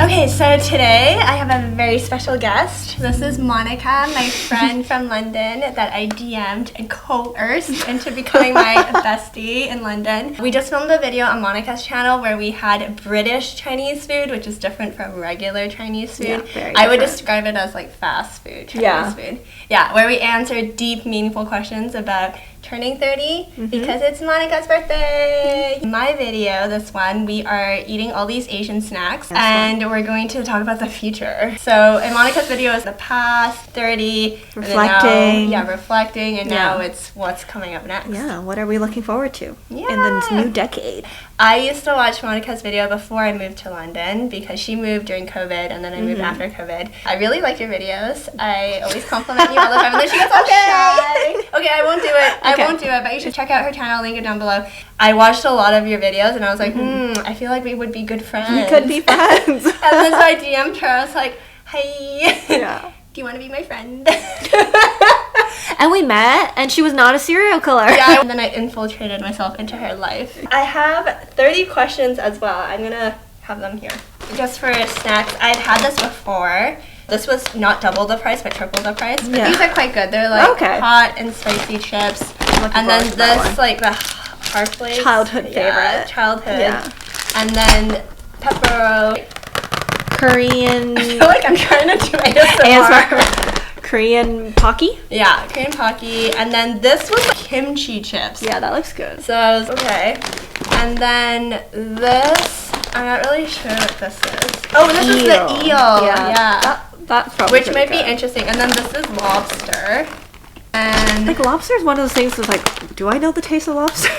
Okay, so today I have a very special guest. This is Monica, my friend from London that I DM'd and coerced into becoming my bestie in London. We just filmed a video on Monica's channel where we had British Chinese food, which is different from regular Chinese food. Yeah, very I would different. describe it as like fast food Chinese food. Yeah, where we answer deep, meaningful questions about turning 30 because it's Monica's birthday. In my video, this one, we are eating all these Asian snacks and we're going to talk about the future. So in Monica's video is the past, 30, reflecting. Reflecting, and now it's what's coming up next. Yeah, what are we looking forward to in this new decade? I used to watch Monica's video before I moved to London because she moved during COVID and then I moved after COVID. I really like your videos. I always compliment you all the time and then she gets all shy. Okay, I won't do it. I won't do it, but you should check out her channel, link it down below. I watched a lot of your videos and I was like, I feel like we would be good friends. We could be friends. And then so I DM'd her, I was like, hey, do you want to be my friend? And we met, and she was not a serial killer. Yeah, and then I infiltrated myself into her life. I have 30 questions as well. I'm gonna have them here. Just for snacks, I've had this before. This was not double the price, but triple the price. But these are quite good. They're like hot and spicy chips. And then this, like the Harpley. Childhood favorite. Childhood. Yeah. And then pepperoni. Korean. I feel like I'm trying to do ASMR. Korean Pocky? Yeah, Korean Pocky. And then this was kimchi chips. Yeah, that looks good. So I was okay. And then this, I'm not really sure what this is. Oh, this is the eel. Yeah. That's probably which might be interesting. And then this is lobster. And like lobster is one of those things that's like, do I know the taste of lobster?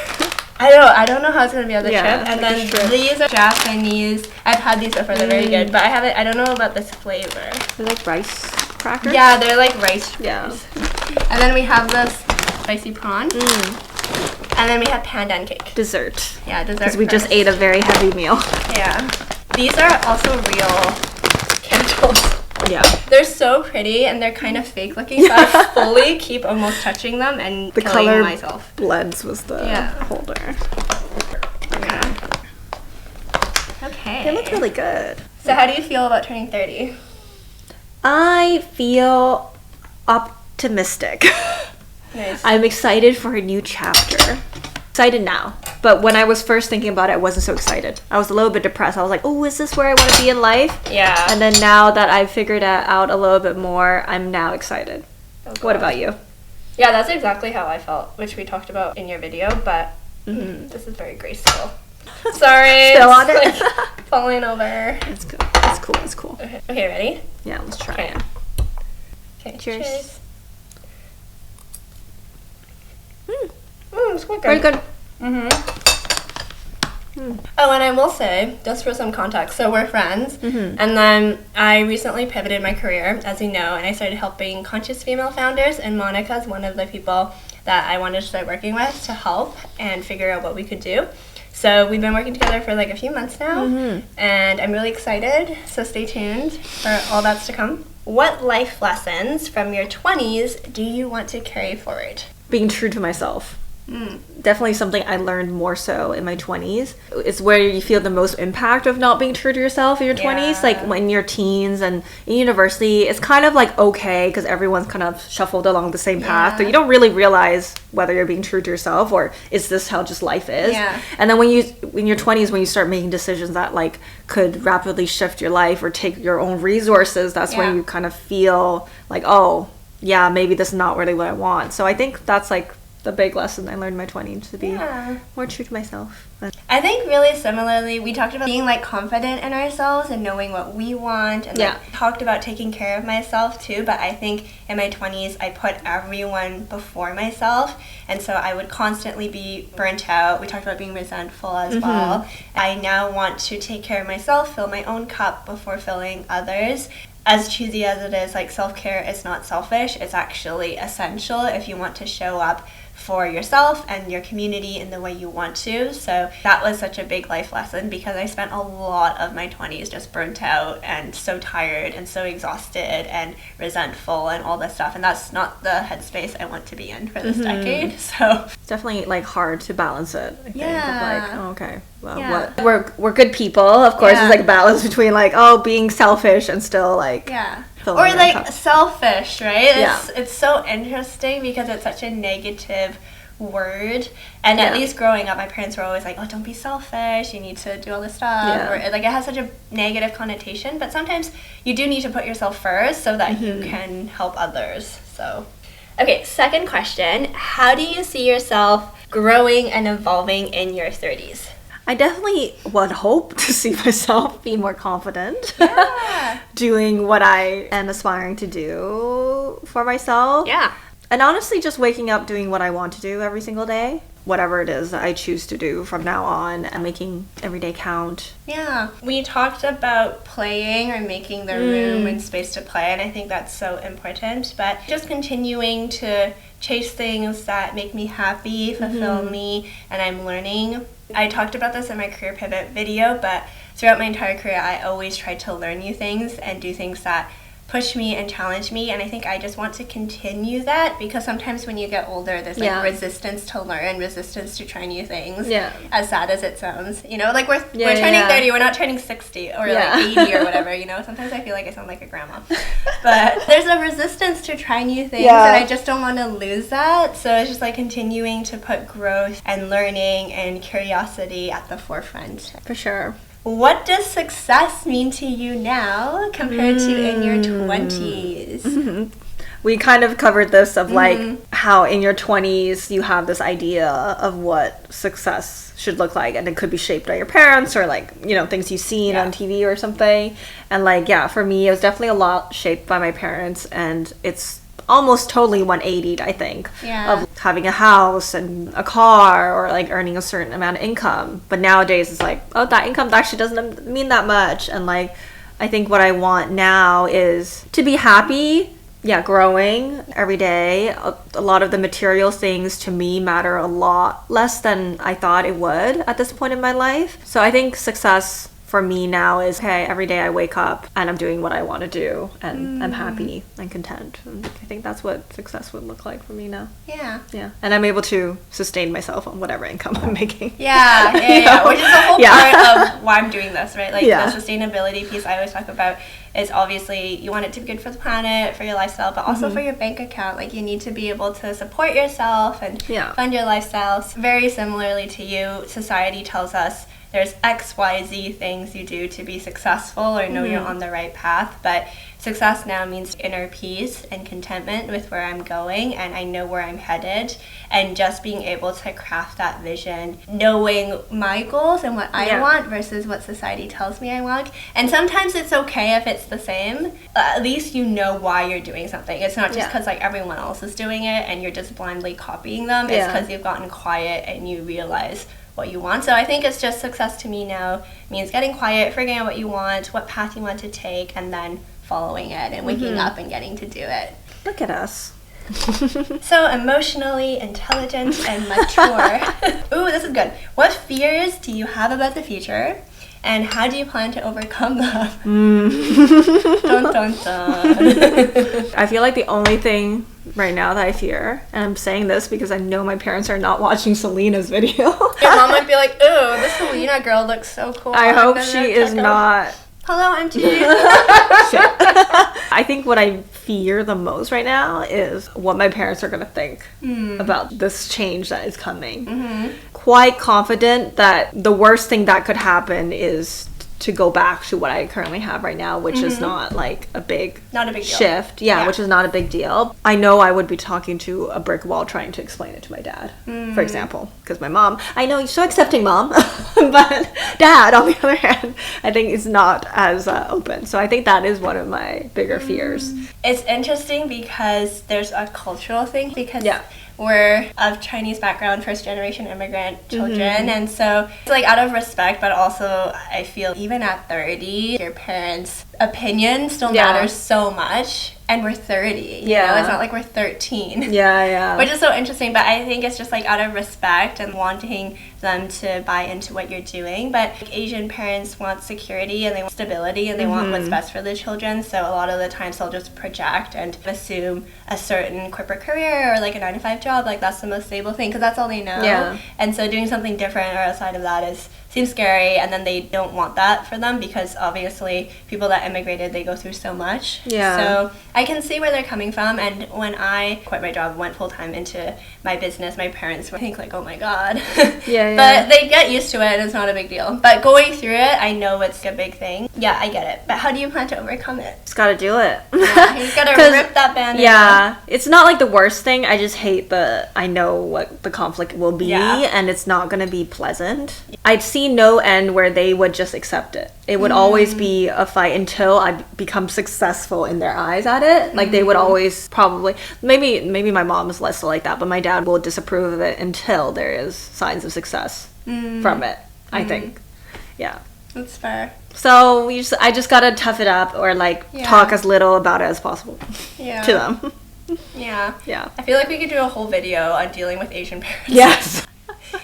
I don't know how it's gonna be on the trip. And like then these are Japanese. I've had these before, they're very good, but I don't know about this flavor. They're like rice crackers? Yeah, they're like rice crackers. Yeah. And then we have this spicy prawn. And then we have pandan cake. Dessert. Yeah, dessert. Because we just ate a very heavy meal. Yeah. These are also real candles. Yeah. They're so pretty and they're kind of fake looking, so I fully keep almost touching them and the killing color myself. blends was the holder. Okay. They look really good. So how do you feel about turning 30? I feel optimistic. Nice. I'm excited for a new chapter. Excited now. But when I was first thinking about it, I wasn't so excited. I was a little bit depressed. I was like, oh, is this where I want to be in life? Yeah. And then now that I've figured it out a little bit more, I'm now excited. What about you? Yeah, that's exactly how I felt, which we talked about in your video, but this is very graceful. Sorry. Still on it? Falling over. It's good. It's cool. It's cool. Okay, ready? Yeah, let's try it. Okay, cheers. It's quite good. Very good. Oh, and I will say, just for some context, so we're friends, and then I recently pivoted my career, as you know, and I started helping conscious female founders, and Monica's one of the people that I wanted to start working with to help and figure out what we could do. So we've been working together for like a few months now, and I'm really excited, so stay tuned for all that's to come. What life lessons from your 20s do you want to carry forward? Being true to myself. Definitely something I learned more so in my 20s. It's where you feel the most impact of not being true to yourself in your 20s. Like when you're teens and in university, it's kind of like okay because everyone's kind of shuffled along the same path. But you don't really realize whether you're being true to yourself or is this how just life is. And then in your 20s, when you start making decisions that like could rapidly shift your life or take your own resources, that's when you kind of feel like, oh, yeah, maybe this is not really what I want. So I think that's like the big lesson I learned in my 20s, to be more true to myself. I think really similarly, we talked about being like confident in ourselves and knowing what we want, and like, talked about taking care of myself too, but I think in my 20s I put everyone before myself, and so I would constantly be burnt out. We talked about being resentful as well. I now want to take care of myself, fill my own cup before filling others. As cheesy as it is, like self-care is not selfish, it's actually essential if you want to show up for yourself and your community in the way you want to. So that was such a big life lesson, because I spent a lot of my 20s just burnt out and so tired and so exhausted and resentful and all this stuff. And that's not the headspace I want to be in for this decade. So it's definitely like hard to balance it, I think. Yeah. Of like, oh, okay, well, we're good people. Of course, it's like a balance between like, oh, being selfish and still like or like selfish, right? It's so interesting because it's such a negative word, and at least growing up my parents were always like, oh, don't be selfish, you need to do all this stuff, or like it has such a negative connotation, but sometimes you do need to put yourself first so that you can help others. So okay, second question, how do you see yourself growing and evolving in your 30s? I definitely would hope to see myself be more confident doing what I am aspiring to do for myself. Yeah. And honestly, just waking up doing what I want to do every single day, whatever it is that I choose to do from now on, and making every day count. Yeah. We talked about playing or making the room and space to play, and I think that's so important. But just continuing to chase things that make me happy, fulfill me, and I'm learning. I talked about this in my career pivot video, but throughout my entire career, I always tried to learn new things and do things that push me and challenge me, and I think I just want to continue that, because sometimes when you get older there's like resistance to learn, resistance to try new things, as sad as it sounds, you know, like we're turning 30, we're not turning 60 or like 80 or whatever, you know. Sometimes I feel like I sound like a grandma, but there's a resistance to try new things, and I just don't want to lose that. So it's just like continuing to put growth and learning and curiosity at the forefront. For sure. What does success mean to you now compared to in your 20s? We kind of covered this of like how in your 20s you have this idea of what success should look like, and it could be shaped by your parents or like, you know, things you've seen on TV or something. And like, for me it was definitely a lot shaped by my parents, and it's almost totally 180'd, I think, of having a house and a car or like earning a certain amount of income. But nowadays it's like, oh, that income actually doesn't mean that much. And like, I think what I want now is to be happy, growing every day. A lot of the material things to me matter a lot less than I thought it would at this point in my life. So I think success for me now is, okay, every day I wake up and I'm doing what I want to do, and I'm happy and content. And I think that's what success would look like for me now. Yeah. And I'm able to sustain myself on whatever income I'm making. Which is the whole part of why I'm doing this, right? Like the sustainability piece I always talk about is obviously you want it to be good for the planet, for your lifestyle, but also for your bank account. Like, you need to be able to support yourself and fund your lifestyles. Very similarly to you, society tells us there's XYZ things you do to be successful or know you're on the right path, but success now means inner peace and contentment with where I'm going, and I know where I'm headed, and just being able to craft that vision, knowing my goals and what I want versus what society tells me I want. And sometimes it's okay if it's the same. At least you know why you're doing something. It's not just because like everyone else is doing it and you're just blindly copying them. It's because you've gotten quiet and you realize what you want. So I think it's just success to me now means getting quiet, figuring out what you want, what path you want to take, and then following it and waking up and getting to do it. Look at us. So emotionally intelligent and mature. Ooh, this is good. What fears do you have about the future, and how do you plan to overcome them? Dun, dun, dun. I feel like the only thing right now that I fear, and I'm saying this because I know my parents are not watching Selena's video. Your mom might be like, ooh, this Selena girl looks so cool. I hope she is not. Hello, Auntie. I think what I fear the most right now is what my parents are going to think about this change that is coming. Quite confident that the worst thing that could happen is to go back to what I currently have right now, which is not like a big shift. Which is not a big deal. I know I would be talking to a brick wall trying to explain it to my dad, for example, because my mom, I know you're so accepting, Mom, but Dad, on the other hand, I think is not as open. So I think that is one of my bigger fears. It's interesting because there's a cultural thing, because we're of Chinese background, first generation immigrant children, and so it's like out of respect, but also I feel even at 30 your parents' opinion still matters so much, and we're 30. You know, it's not like we're 13. Yeah. Which is so interesting, but I think it's just like out of respect and wanting them to buy into what you're doing. But Asian parents want security and they want stability and they want what's best for the children. So a lot of the times they'll just project and assume a certain corporate career or like a 9-to-5 job, like that's the most stable thing because that's all they know. Yeah. And so doing something different or outside of that seems scary, and then they don't want that for them because obviously people that immigrated, they go through so much. Yeah. So I can see where they're coming from, and when I quit my job, went full-time into my business, my parents would think like, oh my god. Yeah. But they get used to it and it's not a big deal. But going through it, I know it's a big thing. Yeah, I get it. But how do you plan to overcome it? Just gotta do it. Yeah, you just gotta rip that band-aid off. It's not like the worst thing. I just hate I know what the conflict will be, and it's not gonna be pleasant. I'd see no end where they would just accept it. It would always be a fight until I become successful in their eyes at it. Like they would always probably, maybe my mom is less so like that, but my dad will disapprove of it until there is signs of success from it, I think. Yeah. That's fair. So I just gotta tough it up or like talk as little about it as possible to them. Yeah. I feel like we could do a whole video on dealing with Asian parents. Yes.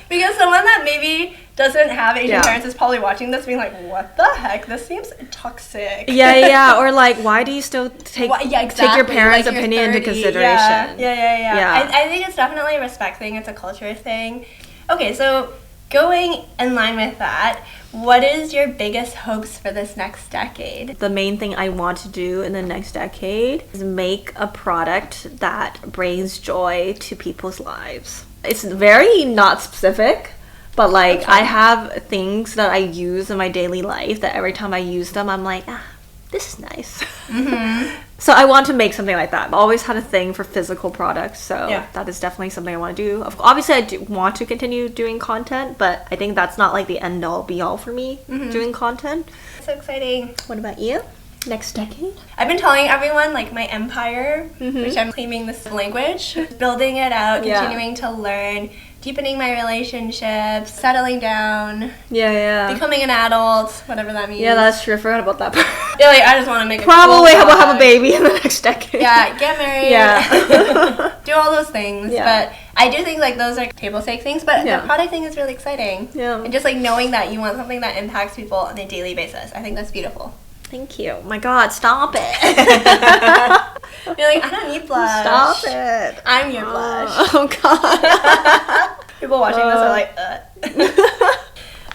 Because someone that maybe doesn't have Asian parents is probably watching this being like, what the heck? This seems toxic. Yeah. Or like, why do you still take your parents' like opinion into consideration? Yeah. I think it's definitely a respect thing. It's a culture thing. Okay, so going in line with that, what is your biggest hopes for this next decade? The main thing I want to do in the next decade is make a product that brings joy to people's lives. It's very not specific, but like I have things that I use in my daily life that every time I use them, I'm like, this is nice. So I want to make something like that. I've always had a thing for physical products, so that is definitely something I want to do. Obviously, I do want to continue doing content, but I think that's not like the end all be all for me doing content. So exciting. What about you? Next decade? I've been telling everyone like my empire, which I'm claiming this language, building it out, continuing to learn, deepening my relationships, settling down, becoming an adult, whatever that means. Yeah, that's true. I forgot about that part. Yeah, like I just want to make probably have a baby in the next decade. Yeah, get married. Do all those things. But I do think like those are table stake things, but the product thing is really exciting. And just like knowing that you want something that impacts people on a daily basis. I think that's beautiful. Thank you. My God, stop it. You're like, I don't need blush. Stop it. I'm your blush. Oh, God. People watching this are like,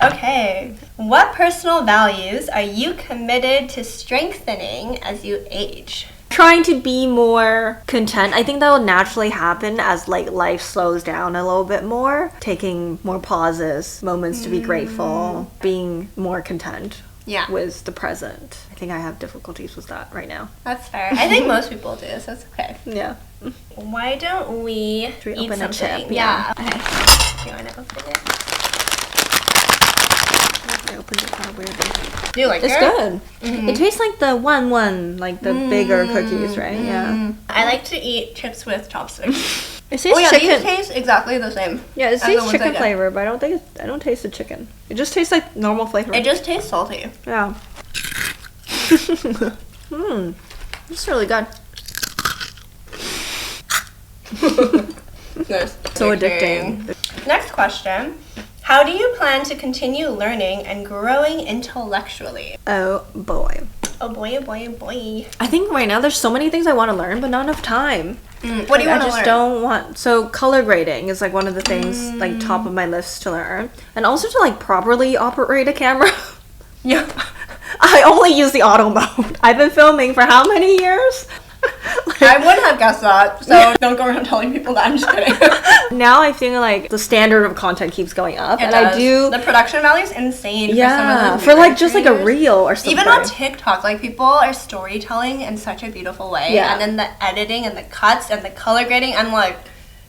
Okay. What personal values are you committed to strengthening as you age? Trying to be more content. I think that will naturally happen as like life slows down a little bit more. Taking more pauses, moments to be grateful, being more content. With the present. I think I have difficulties with that right now. That's fair. I think most people do, so it's okay. Yeah. Why don't we eat open something? A chip? Yeah. Okay. You want to open it? I opened it kind of weirdly. Do you like it? It's good. It tastes like the one, like the bigger cookies, right? Yeah. I like to eat chips with chopsticks. It tastes chicken. These taste exactly the same. Yeah, it tastes chicken flavor, but I don't taste the chicken. It just tastes like normal flavor. It just tastes salty. Yeah. It's really good. So addicting. Next question. How do you plan to continue learning and growing intellectually? Oh boy. Oh boy, oh boy, oh boy. I think right now there's so many things I want to learn, but not enough time. What do you want to learn? I just don't want... So color grading is like one of the things like top of my list to learn. And also to like properly operate a camera. Yeah. I only use the auto mode. I've been filming for how many years? I wouldn't have guessed that, so don't go around telling people that. I'm just kidding. Now I feel like the standard of content keeps going up. I do... The production value is insane for some of for like just like a reel or something. Even on TikTok, like people are storytelling in such a beautiful way. Yeah. And then the editing and the cuts and the color grading, I'm like...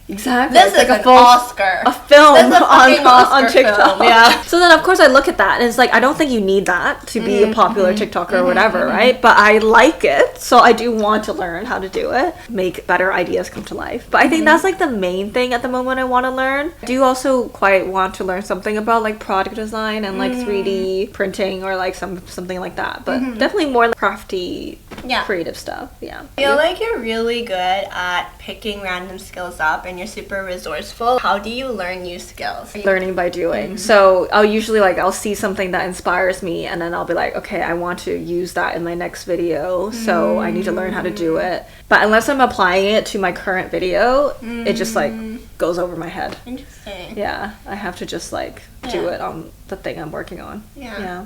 Exactly. This it's is like an Oscar. A film This is a fucking Oscar on TikTok. film, yeah. So then, of course, I look at that and it's like, I don't think you need that to be a popular TikToker or whatever, right? But I like it, so I do want to learn how to do it, make better ideas come to life. But I think that's like the main thing at the moment I want to learn. I do also quite want to learn something about like product design and like 3D printing or like something like that. But definitely more like crafty, creative stuff. Yeah. I feel like you're really good at picking random skills up and you're super resourceful. How do you learn new skills? Learning by doing. So I'll usually I'll see something that inspires me and then I'll be like, okay, I want to use that in my next video, so I need to learn how to do it. But unless I'm applying it to my current video, it just like goes over my head. Interesting. Yeah, I have to just do it on the thing I'm working on. Yeah.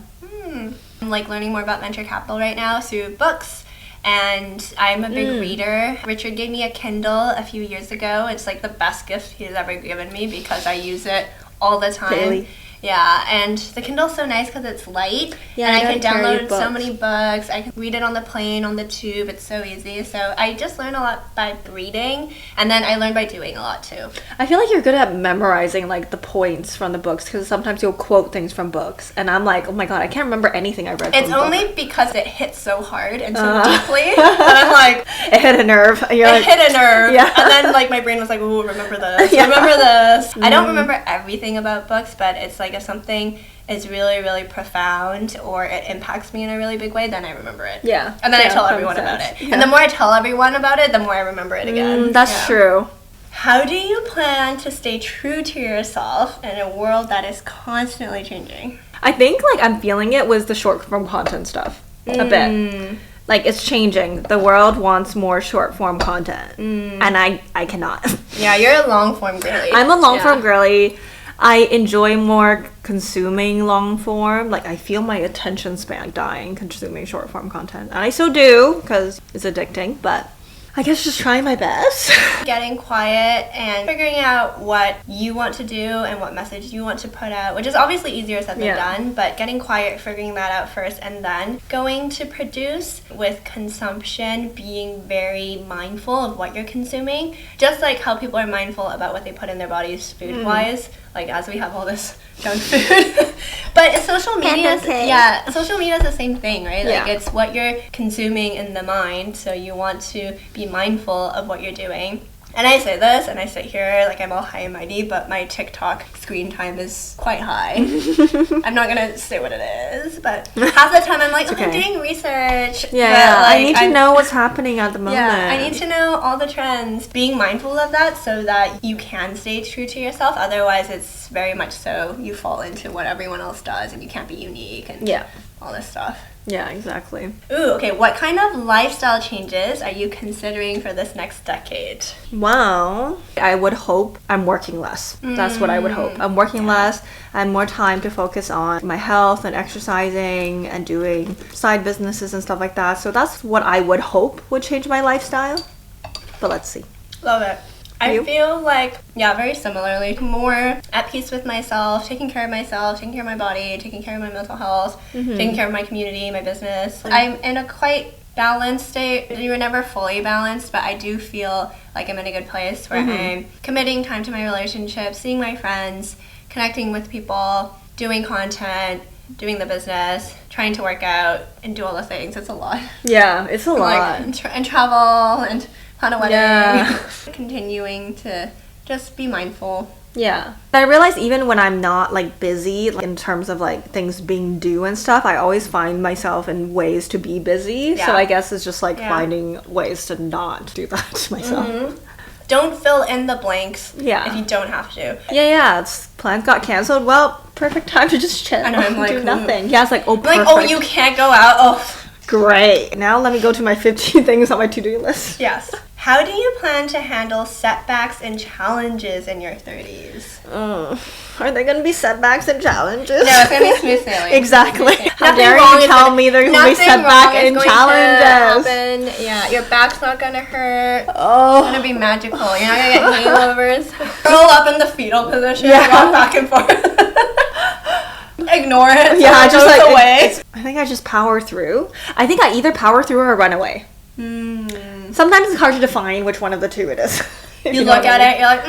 I'm like learning more about venture capital right now through books. And I'm a big reader. Richard gave me a Kindle a few years ago. It's like the best gift he's ever given me because I use it all the time. Daily. Yeah, and the Kindle's so nice because it's light, and I can download so many books. I can read it on the plane, on the tube. It's so easy. So I just learn a lot by reading, and then I learn by doing a lot too. I feel like you're good at memorizing the points from the books because sometimes you'll quote things from books, and I'm like, oh my god, I can't remember anything I read. It's only because it hits so hard and so deeply that I'm like, it hit a nerve. Hit a nerve, and then my brain was like, ooh, remember this, remember this. I don't remember everything about books, but it's like if something is really, really profound or it impacts me in a really big way, then I remember it. Yeah. And then I tell everyone about it. Yeah. And the more I tell everyone about it, the more I remember it again. That's true. How do you plan to stay true to yourself in a world that is constantly changing? I think I'm feeling it with the short form content stuff a bit. It's changing. The world wants more short form content. And I cannot. Yeah, you're a long form girly. I'm a long form girly. I enjoy more consuming long form. I feel my attention span dying consuming short form content. And I still do because it's addicting, but I guess just trying my best. Getting quiet and figuring out what you want to do and what message you want to put out, which is obviously easier said than done, but getting quiet, figuring that out first, and then going to produce with consumption, being very mindful of what you're consuming, just like how people are mindful about what they put in their bodies food-wise, as we have all this junk food. But social media social media is the same thing, right? It's what you're consuming in the mind, so you want to be mindful of what you're doing. And I say this, and I sit here I'm all high and mighty, but my TikTok screen time is quite high. I'm not gonna say what it is, but half the time I'm I'm doing research. Yeah, but, I need to know what's happening at the moment. Yeah, I need to know all the trends. Being mindful of that so that you can stay true to yourself. Otherwise, it's very much so you fall into what everyone else does, and you can't be unique and all this stuff. Yeah, exactly. Ooh, okay. What kind of lifestyle changes are you considering for this next decade? Well, I would hope I'm working less. That's what I would hope. I'm working less. I have more time to focus on my health and exercising and doing side businesses and stuff like that. So that's what I would hope would change my lifestyle. But let's see. Love it. I feel very similarly, more at peace with myself, taking care of myself, taking care of my body, taking care of my mental health, taking care of my community, my business. I'm in a quite balanced state. You're never fully balanced, but I do feel like I'm in a good place where I'm committing time to my relationships, seeing my friends, connecting with people, doing content, doing the business, trying to work out, and do all the things. It's a lot. Yeah, it's a lot. And travel and on a wedding, continuing to just be mindful. Yeah. But I realize even when I'm not busy in terms of things being due and stuff, I always find myself in ways to be busy. Yeah. So I guess it's just finding ways to not do that to myself. Don't fill in the blanks if you don't have to. Yeah. Plans got canceled. Well, perfect time to just chill. And I'm do nothing. Yeah, it's perfect. Oh, you can't go out. Oh. Great. Now let me go to my 15 things on my to-do list. Yes. How do you plan to handle setbacks and challenges in your 30s? Are there going to be setbacks and challenges? No, it's going to be smooth sailing. Exactly. How dare you tell me there's going to be setbacks and challenges? Yeah, your back's not going to hurt. Oh. It's going to be magical. You're not going to get hangovers. Roll up in the fetal position and walk back and forth. Ignore it. Yeah, just away. I think I just power through. I think I either power through or run away. Sometimes it's hard to define which one of the two it is. You look at it, you're like,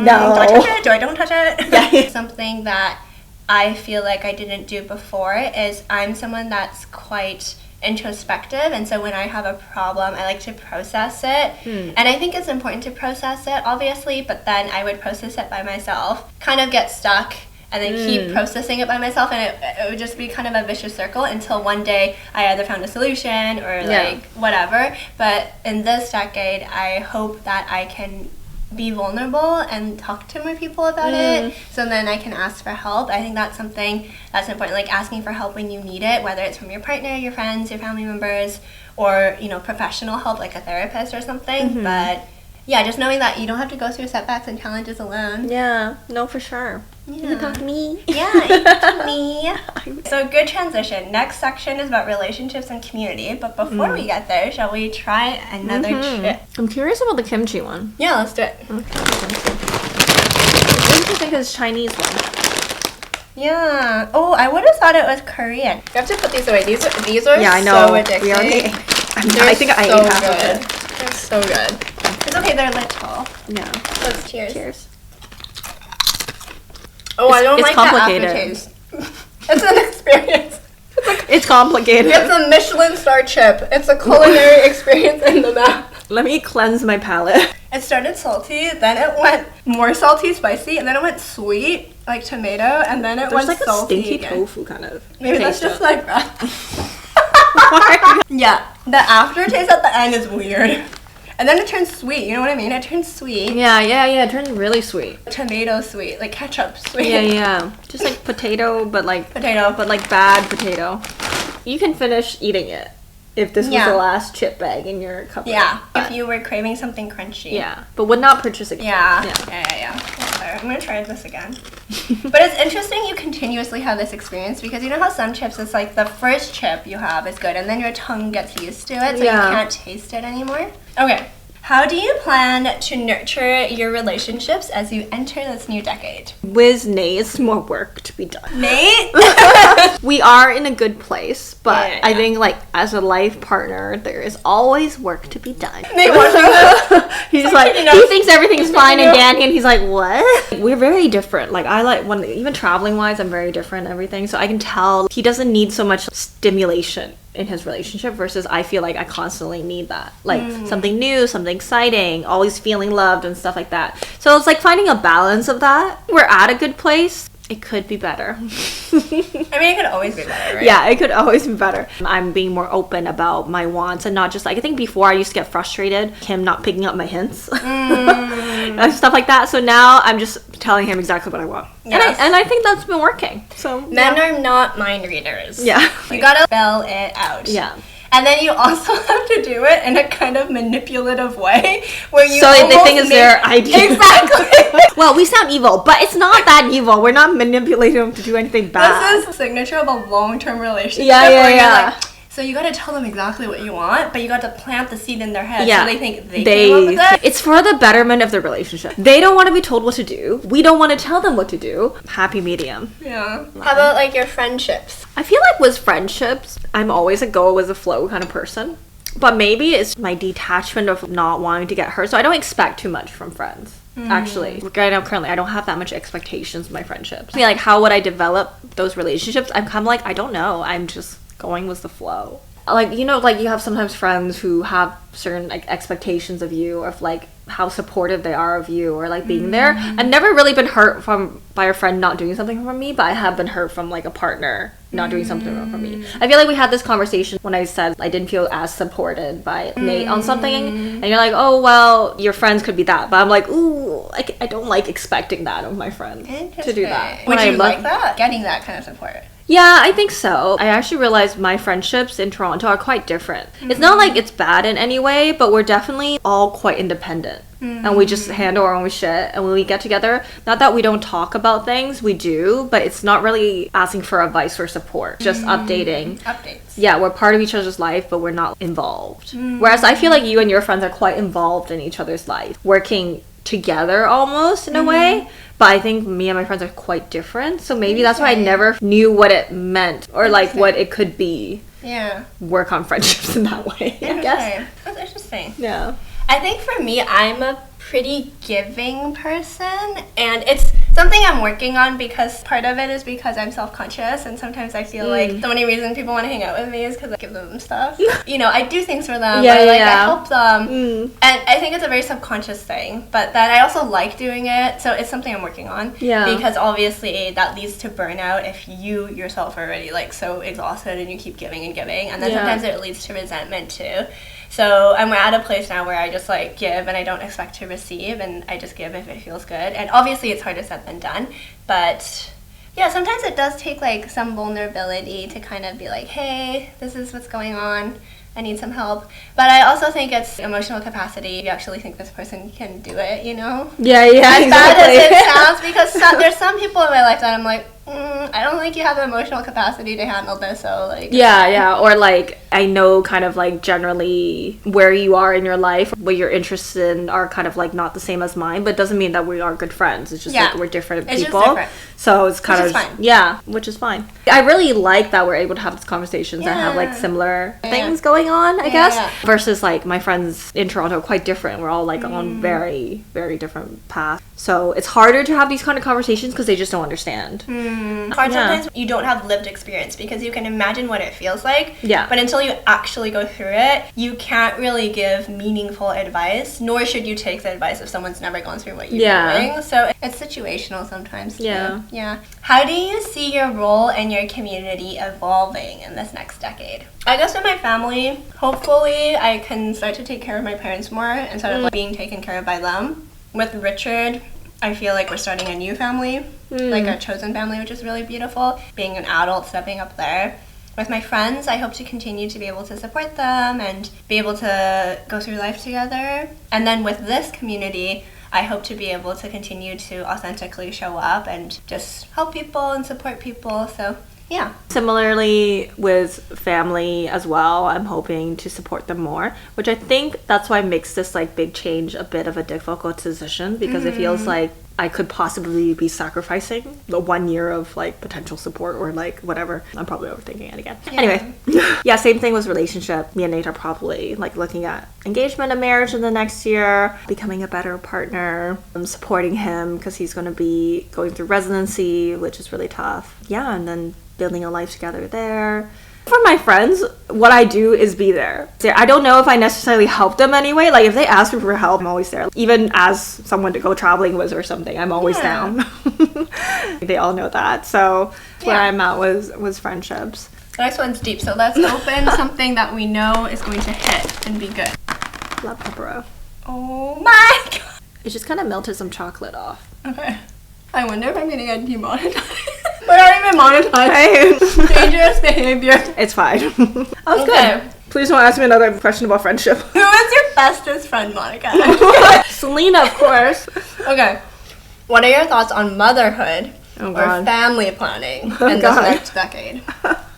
no. Do I touch it? Do I don't touch it? Yeah. Something that I feel like I didn't do before is I'm someone that's quite introspective, and so when I have a problem, I like to process it. And I think it's important to process it, obviously, but then I would process it by myself, kind of get stuck, and then keep processing it by myself, and it would just be kind of a vicious circle until one day I either found a solution or like whatever. But in this decade, I hope that I can be vulnerable and talk to more people about it, so then I can ask for help. I think that's something that's important, like asking for help when you need it, whether it's from your partner, your friends, your family members, or professional help like a therapist or something. But yeah, just knowing that you don't have to go through setbacks and challenges alone. Yeah, no, for sure. You can talk to me. Yeah, you can talk to me. So good transition. Next section is about relationships and community. But before we get there, shall we try another trip? I'm curious about the kimchi one. Yeah, let's do it. Okay. What do you think is Chinese one? Yeah. Oh, I would have thought it was Korean. You have to put these away. These are I know. so addicting. I think I ate half of it. They're so good. It's okay, they're little. Yeah. Let's cheers. Cheers. Oh, I don't it's like complicated. the aftertaste. It's an experience. It's complicated. It's a Michelin star chip. It's a culinary experience in the mouth. Let me cleanse my palate. It started salty, then it went more salty, spicy, and then it went sweet, like tomato, and then it There's went like salty a stinky again. tofu kind of. Maybe that's taste just of. like breath. Yeah, the aftertaste at the end is weird. And then it turns sweet, you know what I mean? It turns sweet. Yeah, it turns really sweet. Tomato sweet, like ketchup sweet. Yeah. Just like potato, but like Potato. but like bad potato. You can finish eating it if this was the last chip bag in your cupboard. Yeah, if you were craving something crunchy. Yeah, but would not purchase again. Yeah. I'm gonna try this again. But it's interesting you continuously have this experience, because you know how some chips, it's like the first chip you have is good and then your tongue gets used to it, so you can't taste it anymore. Okay. How do you plan to nurture your relationships as you enter this new decade? With Nate's more work to be done. Nate? We are in a good place, but Yeah. I think like as a life partner, there is always work to be done. Nate watching this? He's like, he thinks everything's fine in Danny, and he's like, what? We're very different. Like I like when even traveling wise, I'm very different and everything. So I can tell he doesn't need so much stimulation in his relationship, versus I feel like I constantly need that, like something new, something exciting, always feeling loved and stuff like that. So it's like finding a balance of that. We're at a good place. It could be better. I mean, it could always be better, right? Yeah, it could always be better. I'm being more open about my wants, and not just like, I think before I used to get frustrated, him not picking up my hints and stuff like that. So now I'm just telling him exactly what I want. Yes. And I think that's been working. So men are not mind readers. Yeah. You gotta spell it out. Yeah. And then you also have to do it in a kind of manipulative way, where you so they think it's their idea. Exactly. Well, we sound evil, but it's not that evil. We're not manipulating them to do anything bad. This is a signature of a long-term relationship. Yeah. You're like, so you gotta tell them exactly what you want, but you gotta plant the seed in their head so they think they came up with it. It's for the betterment of the relationship. They don't want to be told what to do. We don't want to tell them what to do. Happy medium. Yeah. How about like your friendships? I feel like with friendships, I'm always a go with the flow kind of person. But maybe it's my detachment of not wanting to get hurt. So I don't expect too much from friends. Actually, right now, currently, I don't have that much expectations in my friendships. I mean, like, how would I develop those relationships? I'm kind of like, I don't know. I'm just going with the flow. Like, you know, like you have sometimes friends who have certain like expectations of you, of like how supportive they are of you, or like being there. I've never really been hurt by a friend not doing something for me, but I have been hurt from like a partner not doing something for me. I feel like we had this conversation when I said I didn't feel as supported by Nate on something, and you're like, oh well, your friends could be that, but I'm like, ooh, I don't like expecting that of my friends to do that. Would you like that? Getting that kind of support? Yeah, I think so. I actually realized my friendships in Toronto are quite different. It's not like it's bad in any way, but we're definitely all quite independent. And we just handle our own shit. And when we get together, not that we don't talk about things, we do, but it's not really asking for advice or support. Just updating. Updates. Yeah, we're part of each other's life, but we're not involved. Whereas I feel like you and your friends are quite involved in each other's life, working together almost in a way. But I think me and my friends are quite different, so maybe that's why I never knew what it meant, or like what it could be. Yeah. Work on friendships in that way, I guess. That's interesting. Yeah. I think for me, I'm a pretty giving person, and it's something I'm working on because part of it is because I'm self-conscious, and sometimes I feel like the only reason people want to hang out with me is because I give them stuff. You know, I do things for them, I help them, and I think it's a very subconscious thing, but then I also like doing it, so it's something I'm working on, because obviously that leads to burnout if you yourself are already like so exhausted and you keep giving and giving, and then sometimes it leads to resentment too. So I'm at a place now where I just like give and I don't expect to receive, and I just give if it feels good. And obviously it's harder said than done, but yeah, sometimes it does take like some vulnerability to kind of be like, hey, this is what's going on, I need some help. But I also think it's emotional capacity. You actually think this person can do it, you know? Yeah, as bad as it sounds, because there's some people in my life that I'm like, I don't think you have the emotional capacity to handle this, so like... Yeah, or like, I know kind of like generally where you are in your life, what you're interested in are kind of like not the same as mine, but it doesn't mean that we are good friends. It's just like we're different people. Just different. So it's kind of... fine. Yeah, which is fine. I really like that we're able to have these conversations and have like similar things going on, I guess. Versus like my friends in Toronto are quite different. We're all like on very, very different paths. So it's harder to have these kind of conversations because they just don't understand. Sometimes you don't have lived experience because you can imagine what it feels like, but until you actually go through it, you can't really give meaningful advice, nor should you take the advice if someone's never gone through what you're doing. So it's situational sometimes too. Yeah. How do you see your role and your community evolving in this next decade? I guess in my family, hopefully I can start to take care of my parents more instead of like being taken care of by them. With Richard, I feel like we're starting a new family, like a chosen family, which is really beautiful. Being an adult, stepping up there. With my friends, I hope to continue to be able to support them and be able to go through life together. And then with this community, I hope to be able to continue to authentically show up and just help people and support people. So yeah. Similarly with family as well, I'm hoping to support them more, which I think that's why makes this like big change a bit of a difficult decision, because it feels like I could possibly be sacrificing the 1 year of like potential support or like whatever. I'm probably overthinking it again. Anyway, same thing with relationship. Me and Nate are probably like looking at engagement and marriage in the next year, becoming a better partner, supporting him because he's going to be going through residency, which is really tough. Yeah, and then building a life together there. For my friends, what I do is be there. I don't know if I necessarily help them anyway. Like if they ask me for help, I'm always there. Even as someone to go traveling with or something, I'm always down. They all know that. So that's where I'm at was friendships. The next one's deep. So let's open something that we know is going to hit and be good. Love pepperoni. Oh my god. It just kind of melted some chocolate off. Okay. I wonder if I'm going to get demonetized. We're not even monetized. Dangerous behavior. It's fine. That was good. Please don't ask me another question about friendship. Who is your bestest friend, Monica? Selena, of course. Okay. What are your thoughts on motherhood or family planning in this next decade?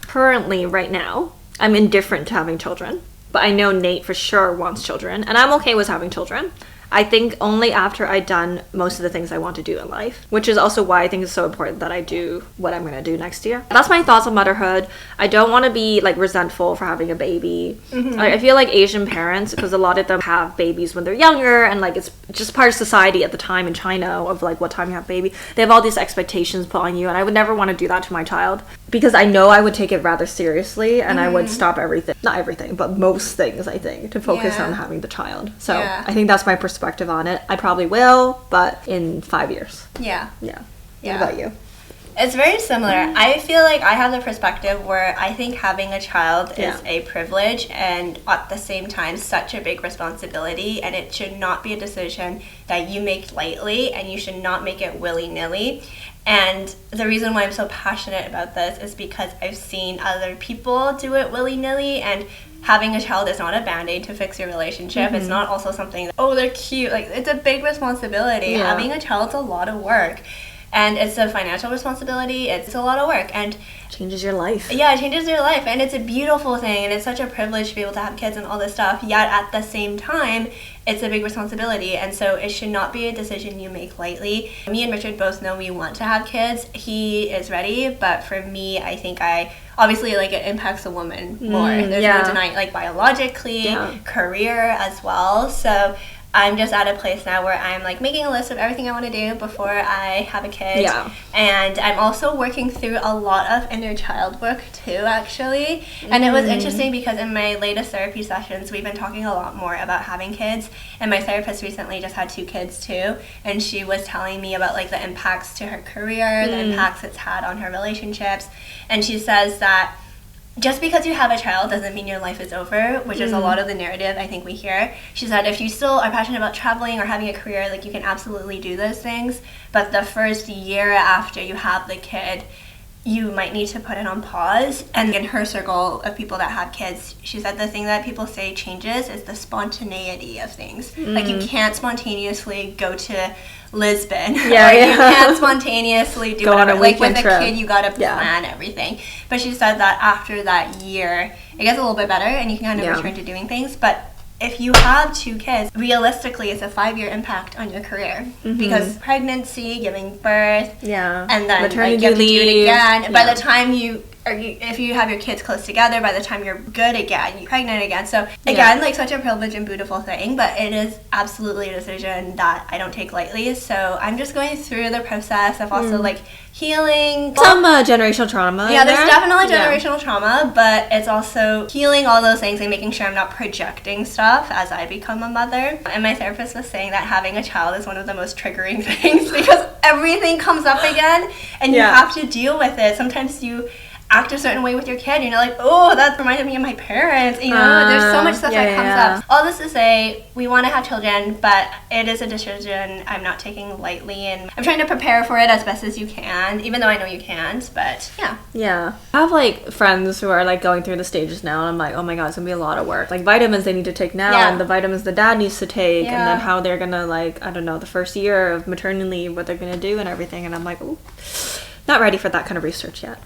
Currently, right now, I'm indifferent to having children. But I know Nate for sure wants children. And I'm okay with having children. I think only after I've done most of the things I want to do in life, which is also why I think it's so important that I do what I'm going to do next year. That's my thoughts on motherhood. I don't want to be like resentful for having a baby. I feel like Asian parents, because a lot of them have babies when they're younger, and like it's just part of society at the time in China of like what time you have a baby. They have all these expectations put on you, and I would never want to do that to my child because I know I would take it rather seriously, and I would stop everything, not everything, but most things, I think, to focus on having the child. So I think that's my perspective on it. I probably will, but in 5 years. Yeah. What about you? It's very similar. I feel like I have the perspective where I think having a child is a privilege and at the same time such a big responsibility, and it should not be a decision that you make lightly, and you should not make it willy-nilly. And the reason why I'm so passionate about this is because I've seen other people do it willy-nilly, and having a child is not a band-aid to fix your relationship. It's not also something that, they're cute. Like, it's a big responsibility. Having a child's a lot of work. And it's a financial responsibility. It's a lot of work. And changes your life. Yeah, it changes your life. And it's a beautiful thing. And it's such a privilege to be able to have kids and all this stuff. Yet at the same time, it's a big responsibility. And so it should not be a decision you make lightly. Me and Richard both know we want to have kids. He is ready. But for me, I think obviously, like, it impacts a woman more. There's no denying, like, biologically, career as well. So I'm just at a place now where I'm like making a list of everything I want to do before I have a kid. Yeah. And I'm also working through a lot of inner child work too, actually. And it was interesting because in my latest therapy sessions, we've been talking a lot more about having kids. And my therapist recently just had 2 kids too. And she was telling me about like the impacts to her career, the impacts it's had on her relationships. And she says that just because you have a child doesn't mean your life is over, which is a lot of the narrative I think we hear. She said if you still are passionate about traveling or having a career, like you can absolutely do those things. But the first year after you have the kid, you might need to put it on pause. And in her circle of people that have kids, she said the thing that people say changes is the spontaneity of things. Like you can't spontaneously go to Lisbon. Yeah, or you can't spontaneously do whatever. On a like with a trip. kid, you gotta plan everything. But she said that after that year, it gets a little bit better and you can kind of return to doing things. But if you have 2 kids, realistically, it's a 5-year impact on your career because pregnancy, giving birth, and then maternity you have to do it again. Yeah. By the time if you have your kids close together, by the time you're good again, you're pregnant again. So again, like such a privileged and beautiful thing, but it is absolutely a decision that I don't take lightly. So I'm just going through the process of also like healing some generational trauma. Yeah, there's definitely generational trauma, but it's also healing all those things and making sure I'm not projecting stuff as I become a mother. And my therapist was saying that having a child is one of the most triggering things because everything comes up again and you have to deal with it. Sometimes you act a certain way with your kid and you're like, oh, that reminded me of my parents, you know. There's so much stuff that comes up. All this to say, we want to have children, but it is a decision I'm not taking lightly, and I'm trying to prepare for it as best as you can, even though I know you can't. But I have like friends who are like going through the stages now, and I'm like, oh my god, it's gonna be a lot of work. Like vitamins they need to take now, and the vitamins the dad needs to take, and then how they're gonna, like, I don't know, the first year of maternity leave, what they're gonna do and everything. And I'm like, ooh, not ready for that kind of research yet.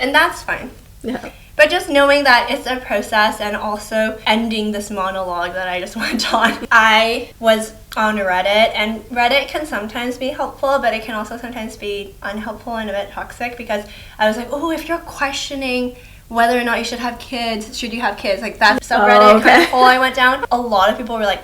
And that's fine. But just knowing that it's a process, and also ending this monologue that I just went on. I was on Reddit, and Reddit can sometimes be helpful, but it can also sometimes be unhelpful and a bit toxic, because I was like, oh, if you're questioning whether or not you should have kids, should you have kids? Like that subreddit kind of hole I went down. A lot of people were like,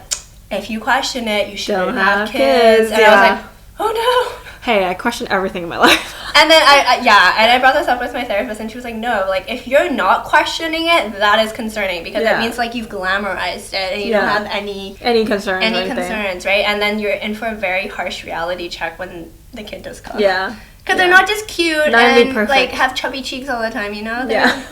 if you question it, you shouldn't have kids. And I was like, oh no. Hey, I question everything in my life. And then I brought this up with my therapist, and she was like, no, like if you're not questioning it, that is concerning, because it means like you've glamorized it and you don't have any concerns, right? And then you're in for a very harsh reality check when the kid does come. Because they're not just cute and like have chubby cheeks all the time, you know? They cry.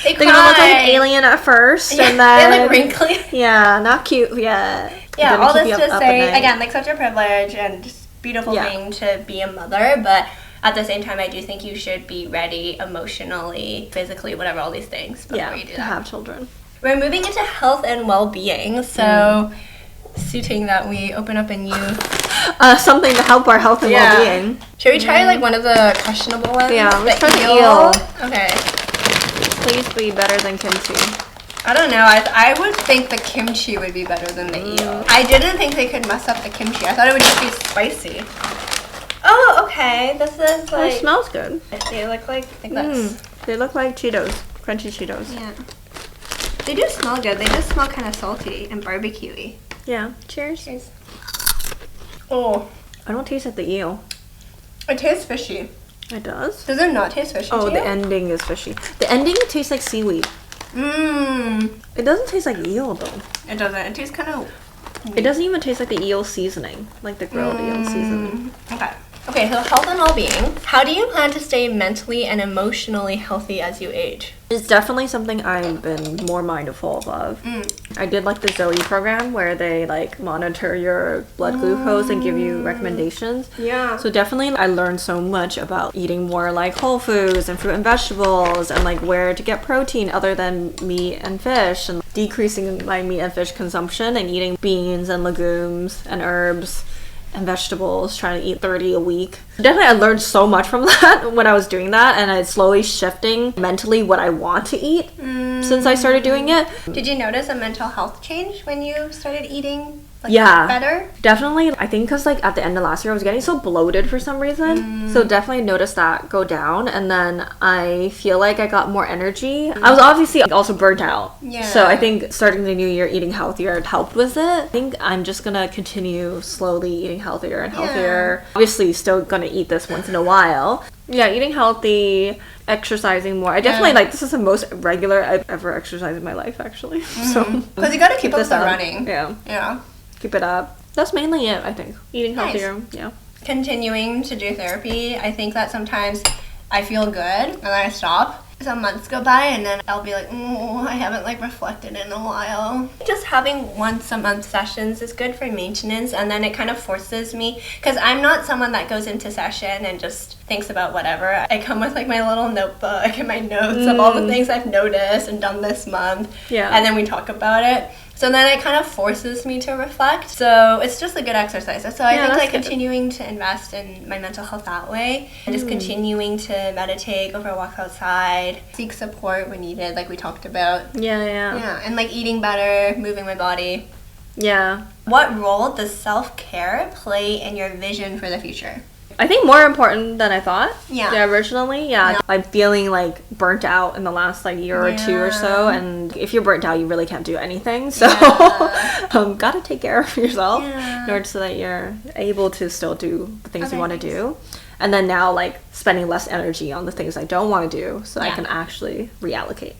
They're gonna look like an alien at first, and then they look wrinkly. Not cute yet. All this to say, again, like such a privilege and just beautiful thing to be a mother, but at the same time, I do think you should be ready emotionally, physically, whatever, all these things before you do that. To have children. We're moving into health and well-being, so suiting that we open up a new something to help our health and well-being. Should we try like one of the questionable ones? Yeah, let's try the eel. Okay. Please be better than kimchi. I don't know. I would think the kimchi would be better than the eel. I didn't think they could mess up the kimchi. I thought it would just be spicy. Oh, okay. This is like... It smells good. They look like... that's... They look like Cheetos. Crunchy Cheetos. Yeah. They do smell good. They just smell kind of salty and barbecue-y. Yeah. Cheers. Cheers. Oh. I don't taste like the eel. It tastes fishy. It does? Does it not taste fishy to you? The ending is fishy. The ending tastes like seaweed. It doesn't taste like eel, though. It doesn't. It tastes kind of... It doesn't even taste like the eel seasoning. Like the grilled eel seasoning. Okay, so health and well-being. How do you plan to stay mentally and emotionally healthy as you age? It's definitely something I've been more mindful of. I did like the Zoe program where they like monitor your blood glucose and give you recommendations. Yeah. So definitely I learned so much about eating more like whole foods and fruit and vegetables, and like where to get protein other than meat and fish, and decreasing my meat and fish consumption and eating beans and legumes and herbs and vegetables, trying to eat 30 a week. Definitely I learned so much from that when I was doing that, and it's slowly shifting mentally what I want to eat since I started doing it. Did you notice a mental health change when you started eating Like, better? Definitely. I think because like at the end of last year I was getting so bloated for some reason, so definitely noticed that go down. And then I feel like I got more energy. I was obviously also burnt out, so I think starting the new year eating healthier helped with it. I think I'm just gonna continue slowly eating healthier and healthier. Obviously still gonna eat this once in a while. Eating healthy, exercising more. I definitely like, this is the most regular I've ever exercised in my life, actually. So because you gotta keep up the running. Yeah, keep it up. That's mainly it, I think. Eating healthier. Continuing to do therapy. I think that sometimes I feel good and then I stop. Some months go by and then I'll be like, I haven't like reflected in a while. Just having once a month sessions is good for maintenance, and then it kind of forces me, because I'm not someone that goes into session and just thinks about whatever. I come with like my little notebook and my notes of all the things I've noticed and done this month, and then we talk about it. So then it kind of forces me to reflect. So it's just a good exercise. So I think like continuing to invest in my mental health that way, and just continuing to meditate, go for a walk outside, seek support when needed, like we talked about. Yeah, and like eating better, moving my body. What role does self-care play in your vision for the future? I think more important than I thought. Originally. I'm feeling like burnt out in the last like year or two or so, and if you're burnt out, you really can't do anything. So gotta take care of yourself in order so that you're able to still do the things you want to do. And then now like spending less energy on the things I don't want to do, so I can actually reallocate.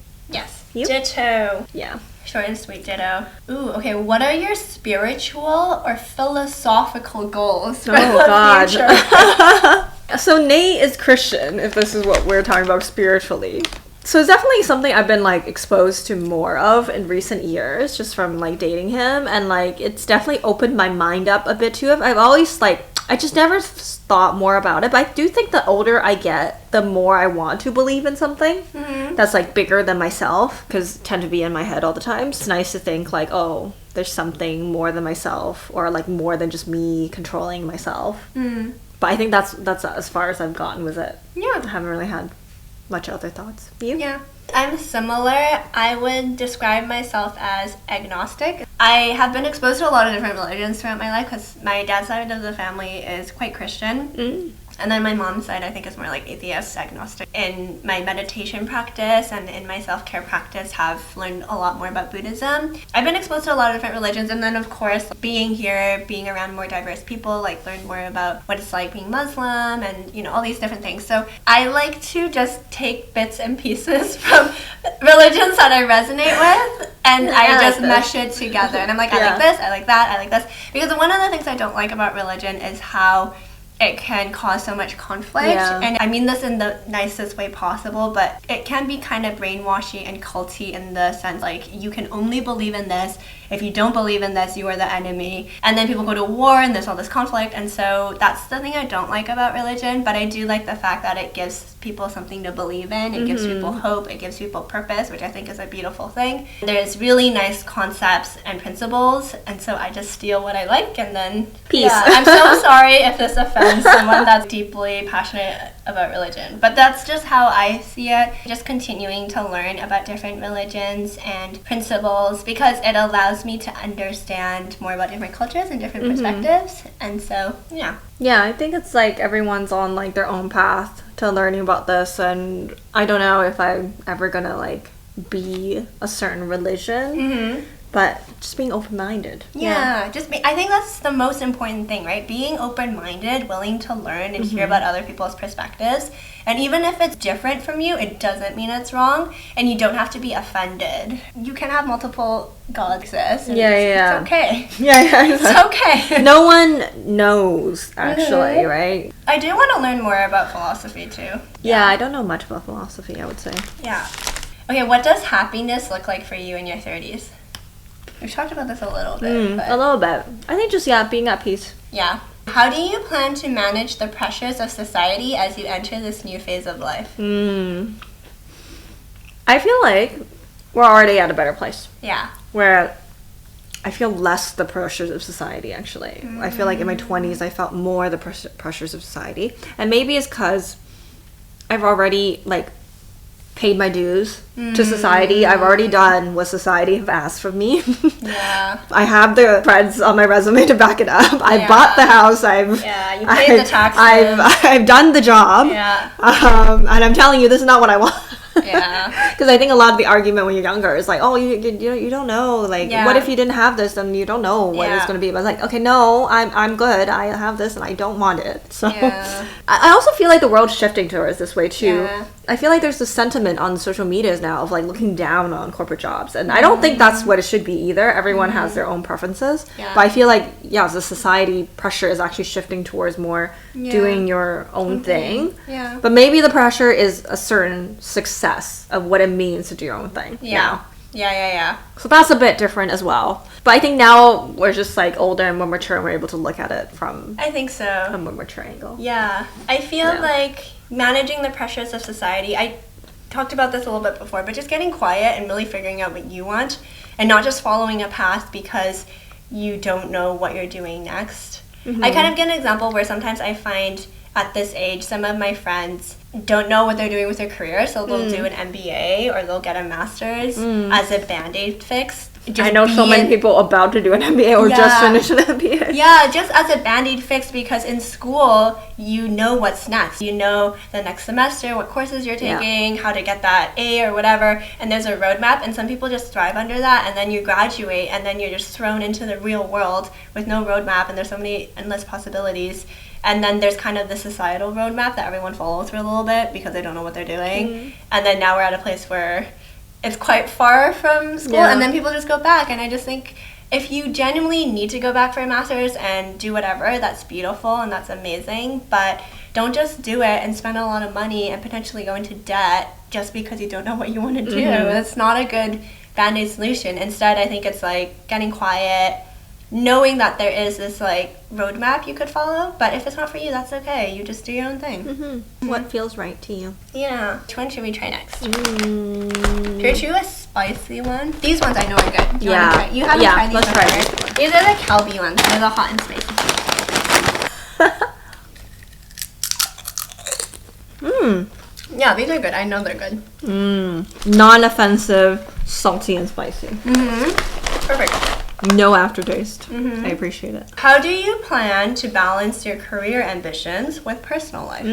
You? Ditto. Yeah. Short and sweet, ditto. Ooh, okay. What are your spiritual or philosophical goals for the future? So Nate is Christian, if this is what we're talking about spiritually. So it's definitely something I've been like exposed to more of in recent years, just from like dating him, and like it's definitely opened my mind up a bit to it. I've always like, I just never thought more about it, but I do think the older I get, the more I want to believe in something that's like bigger than myself, because I tend to be in my head all the time. It's nice to think like, oh, there's something more than myself, or like more than just me controlling myself. But I think that's as far as I've gotten with it. I haven't really had much other thoughts. You? Yeah. I'm similar. I would describe myself as agnostic. I have been exposed to a lot of different religions throughout my life because my dad's side of the family is quite Christian. And then my mom's side, I think, is more like atheist, agnostic. In my meditation practice and in my self-care practice, have learned a lot more about Buddhism. I've been exposed to a lot of different religions, and then of course, being here, being around more diverse people, like learn more about what it's like being Muslim and, you know, all these different things. So I like to just take bits and pieces from religions that I resonate with, and I just mesh it together. And I'm like, I like this, I like that, I like this. Because one of the things I don't like about religion is how it can cause so much conflict. And I mean this in the nicest way possible, but it can be kind of brainwashy and culty in the sense like you can only believe in this. If you don't believe in this, you are the enemy. And then people go to war and there's all this conflict. And so that's the thing I don't like about religion, but I do like the fact that it gives people something to believe in. It gives people hope. It gives people purpose, which I think is a beautiful thing. There's really nice concepts and principles, and so I just steal what I like and then peace. I'm so sorry if this offends someone that's deeply passionate about religion, but that's just how I see it. Just continuing to learn about different religions and principles, because it allows me to understand more about different cultures and different perspectives. And so yeah, I think it's like everyone's on like their own path to learning about this, and I don't know if I'm ever gonna like be a certain religion, but just being open-minded. I think that's the most important thing, right? Being open-minded, willing to learn and hear about other people's perspectives. And even if it's different from you, it doesn't mean it's wrong, and you don't have to be offended. You can have multiple gods exist. And it's okay. It's okay. No one knows, actually, right? I do want to learn more about philosophy, too. Yeah, I don't know much about philosophy, I would say. Yeah. Okay, what does happiness look like for you in your 30s? We've talked about this a little bit. A little bit. I think just, being at peace. Yeah. How do you plan to manage the pressures of society as you enter this new phase of life? I feel like we're already at a better place. Yeah. Where I feel less the pressures of society, actually. I feel like in my 20s, I felt more the pressures of society. And maybe it's because I've already, like, paid my dues to society. I've already done what society have asked from me. Yeah. I have the credits on my resume to back it up. I bought the house. You paid the taxes. I've done the job. Yeah. And I'm telling you, this is not what I want. Yeah. Because I think a lot of the argument when you're younger is like, oh, you don't know. Like, what if you didn't have this? Then you don't know what it's going to be. But it's like, okay, no, I'm good. I have this and I don't want it. So I also feel like the world's shifting towards this way too. Yeah. I feel like there's this sentiment on social medias now of like looking down on corporate jobs. And I don't think that's what it should be either. Everyone has their own preferences. Yeah. But I feel like, the society pressure is actually shifting towards more doing your own thing. Yeah. But maybe the pressure is a certain success of what it means to do your own thing. Yeah. Yeah. So that's a bit different as well. But I think now we're just like older and more mature and we're able to look at it from I think so. A more mature angle. Yeah. I feel like managing the pressures of society, I talked about this a little bit before, but just getting quiet and really figuring out what you want and not just following a path because you don't know what you're doing next. Mm-hmm. I kind of get an example where sometimes I find at this age some of my friends don't know what they're doing with their career, so they'll do an MBA or they'll get a master's as a band-aid fix. I know so many people about to do an MBA or just finish an MBA. Yeah, just as a band-aid fix, because in school, you know what's next. You know the next semester, what courses you're taking, how to get that A or whatever, and there's a roadmap, and some people just thrive under that, and then you graduate, and then you're just thrown into the real world with no roadmap, and there's so many endless possibilities. And then there's kind of the societal roadmap that everyone follows for a little bit because they don't know what they're doing. Mm-hmm. And then now we're at a place where it's quite far from school, and then people just go back. And I just think if you genuinely need to go back for a master's and do whatever, that's beautiful and that's amazing. But don't just do it and spend a lot of money and potentially go into debt just because you don't know what you want to do. That's not a good band-aid solution. Instead, I think it's like getting quiet, knowing that there is this like roadmap you could follow, but if it's not for you, that's okay. You just do your own thing. What feels right to you? Yeah. Which one should we try next? Should we do a spicy one? These ones I know are good. You haven't tried these. Let's try these. These are the Calbee ones. They're the hot and spicy. Yeah, these are good. I know they're good. Non-offensive, salty and spicy. Perfect. No aftertaste. I appreciate it. How do you plan to balance your career ambitions with personal life?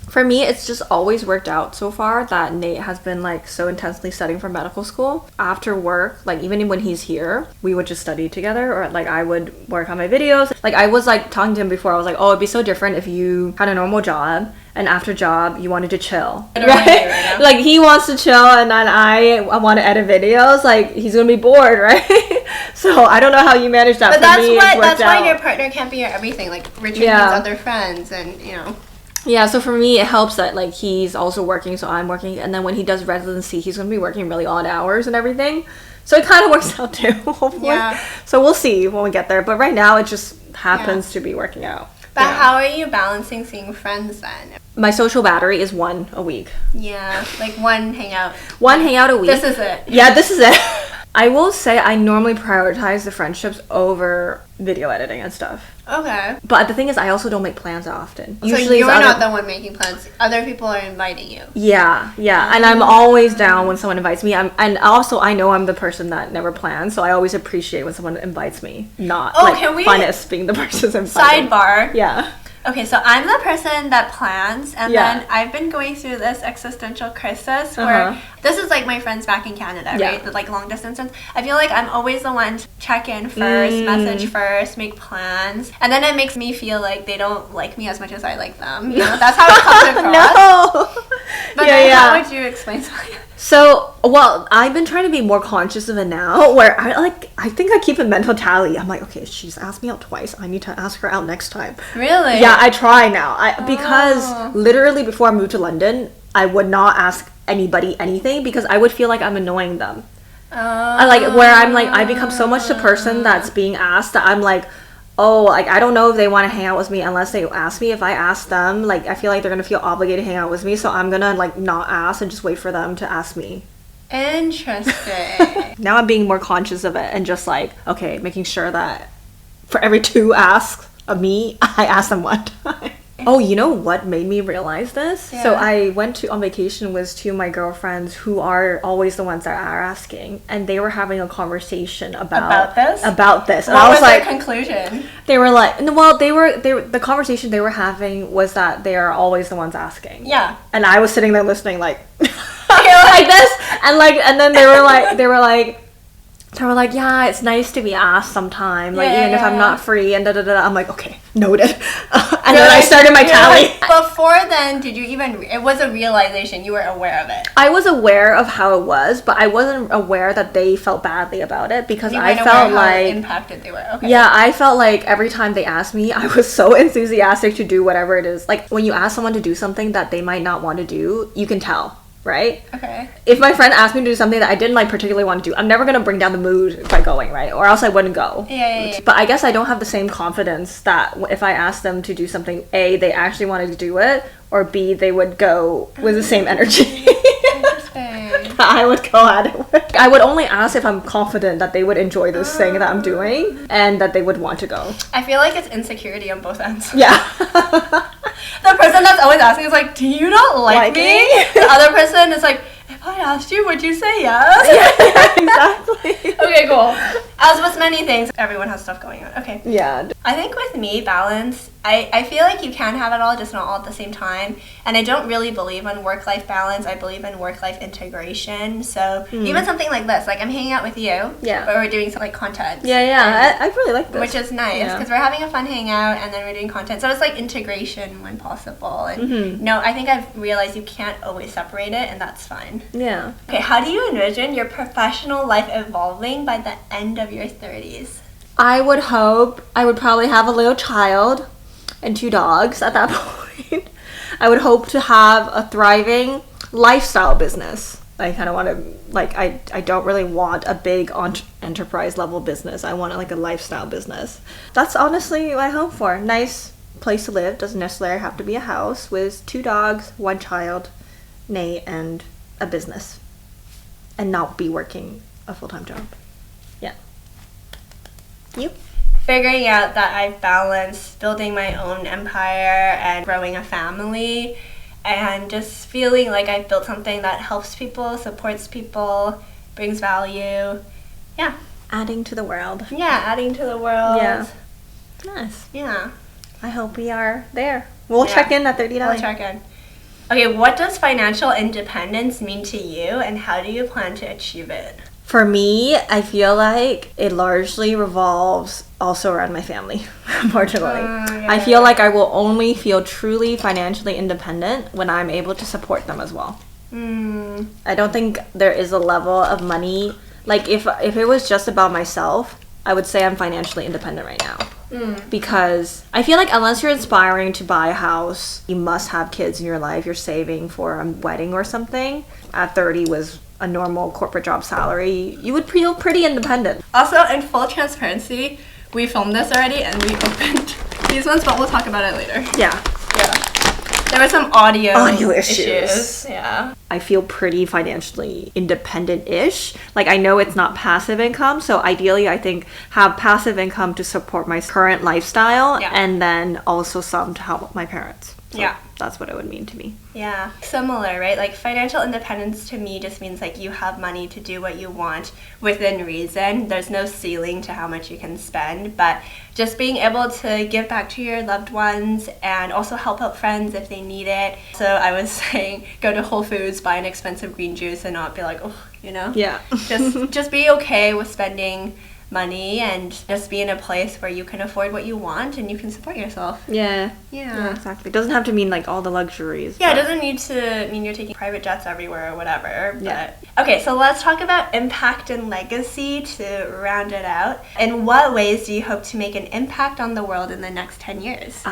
For me, it's just always worked out so far that Nate has been like so intensely studying for medical school. After work, like even when he's here, we would just study together, or like I would work on my videos. Like I was like talking to him before, I was like, oh, it'd be so different if you had a normal job and after job you wanted to chill. Right? Like he wants to chill and then I want to edit videos. Like he's gonna be bored, right? So I don't know how you manage that. But that's why your partner can't be your everything. Like Richard needs other friends, and you know. Yeah, so for me, it helps that, like, he's also working, so I'm working. And then when he does residency, he's going to be working really odd hours and everything. So it kind of works out, too, hopefully. Yeah. So we'll see when we get there. But right now, it just happens to be working out. But how are you balancing seeing friends, then? My social battery is 1 a week. Yeah, like one hangout. One hangout a week. This is it. Yeah, this is it. I will say I normally prioritize the friendships over video editing and stuff. Okay. But the thing is, I also don't make plans often. So usually you're not the one making plans. Other people are inviting you. Yeah. And I'm always down when someone invites me. And also, I know I'm the person that never plans, so I always appreciate when someone invites me. Not funnest being the person invited. Sidebar. Yeah. Okay, so I'm the person that plans, and then I've been going through this existential crisis where this is like my friends back in Canada, right? The like long distance ones. I feel like I'm always the one to check in first, message first, make plans, and then it makes me feel like they don't like me as much as I like them. You know, that's how it comes across. No. But how would you explain something? So, well, I've been trying to be more conscious of it now, where I think I keep a mental tally. I'm like, okay, she's asked me out twice. I need to ask her out next time. Really? Yeah, I try now. Because literally before I moved to London, I would not ask anybody anything because I would feel like I'm annoying them. Where I'm like, I become so much the person that's being asked that I'm like, oh, like, I don't know if they want to hang out with me unless they ask me. If I ask them, like, I feel like they're going to feel obligated to hang out with me. So I'm going to, like, not ask and just wait for them to ask me. Interesting. Now I'm being more conscious of it and just, like, okay, making sure that for every 2 asks of me, I ask them one time. Oh, you know what made me realize this? Yeah. So I went on vacation with two of my girlfriends who are always the ones that are asking, and they were having a conversation about this. And What I was like, their conclusion? they were like, well, the conversation they were having was that they are always the ones asking. Yeah. And I was sitting there listening like like this, and then they were like, yeah, it's nice to be asked sometime, like even if I'm not free, and I'm like, okay, noted. And then I started my tally. Before then, did you even, it was a realization, you were aware of it? I was aware of how it was, but I wasn't aware that they felt badly about it, because I felt like how impacted they were. Okay. Yeah, I felt like every time they asked me, I was so enthusiastic to do whatever it is. Like when you ask someone to do something that they might not want to do, you can tell. Right? Okay. If my friend asked me to do something that I didn't like particularly want to do, I'm never gonna bring down the mood by going, right? Or else I wouldn't go. Yeah. But I guess I don't have the same confidence that if I asked them to do something, A, they actually wanted to do it, or B, they would go with the same energy. I would go at it. I would only ask if I'm confident that they would enjoy this thing that I'm doing and that they would want to go. I feel like it's insecurity on both ends. Yeah. The person that's always asking is like, do you not like me? The other person is like, if I asked you, would you say yes? Yeah, exactly. Okay, cool. As with many things, everyone has stuff going on. Okay. Yeah. I think with me, balance, I feel like you can have it all, just not all at the same time. And I don't really believe in work-life balance. I believe in work-life integration. So even something like this, like I'm hanging out with you, but we're doing some like content. Yeah. I really like this. Which is nice because we're having a fun hangout and then we're doing content. So it's like integration when possible. And no, I think I've realized you can't always separate it, and that's fine. Yeah. Okay, how do you envision your professional life evolving by the end of your 30s? I would hope I would probably have a little child and 2 dogs at that point. I would hope to have a thriving lifestyle business. I kind of want to, like, I don't really want a big enterprise level business. I want like a lifestyle business. That's honestly what I hope for. Nice place to live. Doesn't necessarily have to be a house, with 2 dogs, 1 child, Nate, and a business. And not be working a full-time job. Yeah. You? Figuring out that I've balanced building my own empire and growing a family, and just feeling like I've built something that helps people, supports people, brings value. Yeah. Adding to the world. Yeah, adding to the world. Yeah. Nice. Yeah. I hope we are there. We'll check in at 39. We'll check in. Okay, what does financial independence mean to you, and how do you plan to achieve it? For me, I feel like it largely revolves also around my family, unfortunately. I feel like I will only feel truly financially independent when I'm able to support them as well. I don't think there is a level of money. Like, if it was just about myself, I would say I'm financially independent right now. Because I feel like unless you're aspiring to buy a house, you must have kids in your life, you're saving for a wedding or something. At 30 was a normal corporate job salary, you would feel pretty independent. Also, in full transparency, we filmed this already and we opened these ones, but we'll talk about it later. Yeah. There were some audio issues. Yeah. I feel pretty financially independent-ish. Like, I know it's not passive income, so ideally I think have passive income to support my current lifestyle, and then also some to help my parents. So that's what it would mean to me. Yeah, similar, right? Like, financial independence to me just means like you have money to do what you want within reason. There's no ceiling to how much you can spend, but just being able to give back to your loved ones and also help out friends if they need it. So I was saying, go to Whole Foods, buy an expensive green juice, and not be like, oh, you know? Yeah. just be okay with spending money and just be in a place where you can afford what you want and you can support yourself. Yeah, exactly. It doesn't have to mean like all the luxuries. Yeah, it doesn't need to mean you're taking private jets everywhere or whatever. But okay, so let's talk about impact and legacy to round it out. In what ways do you hope to make an impact on the world in the next 10 years?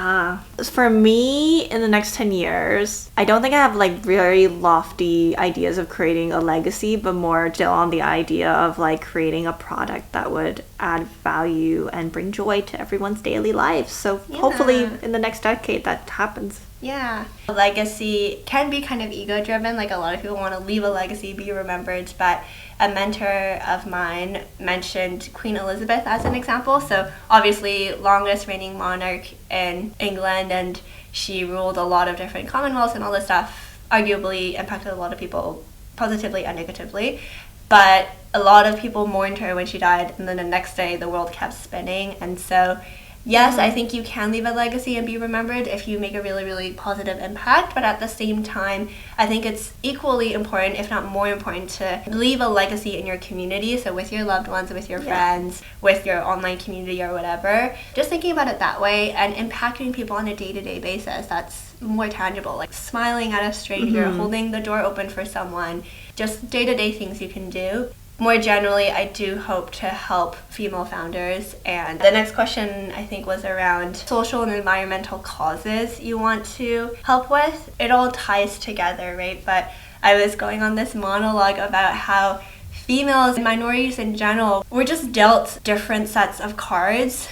For me, in the next 10 years, I don't think I have like very lofty ideas of creating a legacy, but more still on the idea of like creating a product that would add value and bring joy to everyone's daily lives. So hopefully in the next decade that happens. Yeah. Legacy can be kind of ego-driven. Like, a lot of people want to leave a legacy, be remembered, but a mentor of mine mentioned Queen Elizabeth as an example. So obviously longest reigning monarch in England, and she ruled a lot of different commonwealths and all this stuff, arguably impacted a lot of people positively and negatively. But a lot of people mourned her when she died, and then the next day the world kept spinning. And so yes, I think you can leave a legacy and be remembered if you make a really, really positive impact. But at the same time, I think it's equally important, if not more important, to leave a legacy in your community. So with your loved ones, with your friends, with your online community or whatever. Just thinking about it that way and impacting people on a day-to-day basis. That's more tangible. Like smiling at a stranger, holding the door open for someone. Just day-to-day things you can do. More generally, I do hope to help female founders. And the next question, I think, was around social and environmental causes you want to help with. It all ties together, right? But I was going on this monologue about how females and minorities in general were just dealt different sets of cards,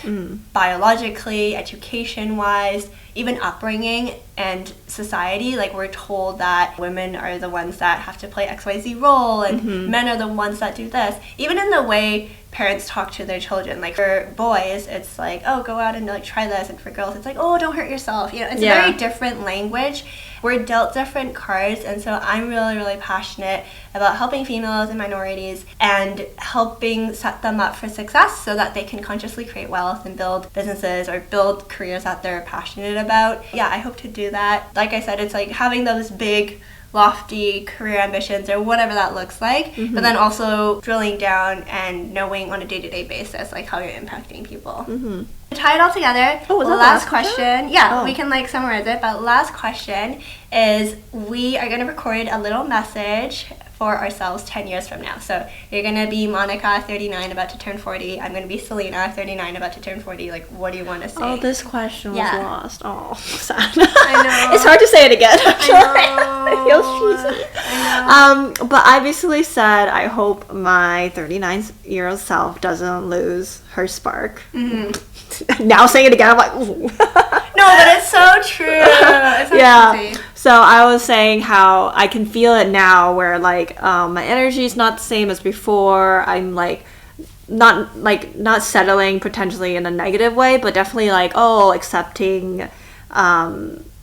biologically, education-wise, even upbringing and society. Like, we're told that women are the ones that have to play XYZ role and men are the ones that do this. Even in the way parents talk to their children. Like, for boys, it's like, oh, go out and like try this. And for girls, it's like, oh, don't hurt yourself. You know, it's a very different language. We're dealt different cards. And so I'm really, really passionate about helping females and minorities and helping set them up for success so that they can consciously create wealth and build businesses or build careers that they're passionate about. Yeah, I hope to do that. Like I said, it's like having those big, lofty career ambitions or whatever that looks like, but then also drilling down and knowing on a day-to-day basis like how you're impacting people. To tie it all together, last question? Yeah, we can like summarize it, but last question is we are going to record a little message for ourselves 10 years from now. So you're going to be Monica, 39, about to turn 40. I'm going to be Selena, 39, about to turn 40. Like, what do you want to say? Oh, this question was lost. Oh, sad. I know. It's hard to say it again, actually. I know. It feels cheesy. I know. But I basically said I hope my 39-year-old self doesn't lose her spark. Now saying it again, I'm like, ooh. No, but it's so true. It's so crazy. So I was saying how I can feel it now where like my energy is not the same as before. I'm like not settling potentially in a negative way, but definitely like accepting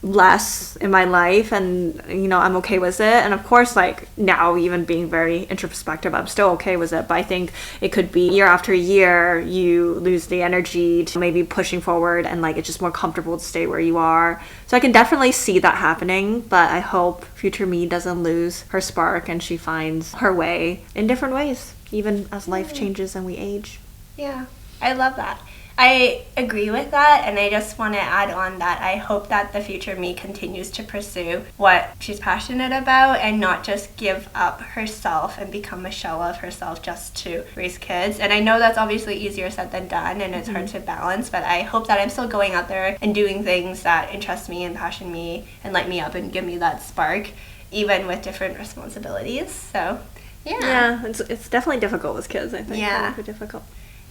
less in my life, and you know, I'm okay with it. And of course, like now even being very introspective, I'm still okay with it, but I think it could be year after year you lose the energy to maybe pushing forward, and like it's just more comfortable to stay where you are. So I can definitely see that happening, but I hope future me doesn't lose her spark and she finds her way in different ways, even as life changes and we age. Yeah, I love that. I agree with that, and I just want to add on that I hope that the future me continues to pursue what she's passionate about and not just give up herself and become a shell of herself just to raise kids. And I know that's obviously easier said than done, and it's hard to balance, but I hope that I'm still going out there and doing things that interest me and passion me and light me up and give me that spark, even with different responsibilities. So, yeah, it's definitely difficult with kids, I think. Yeah. Difficult.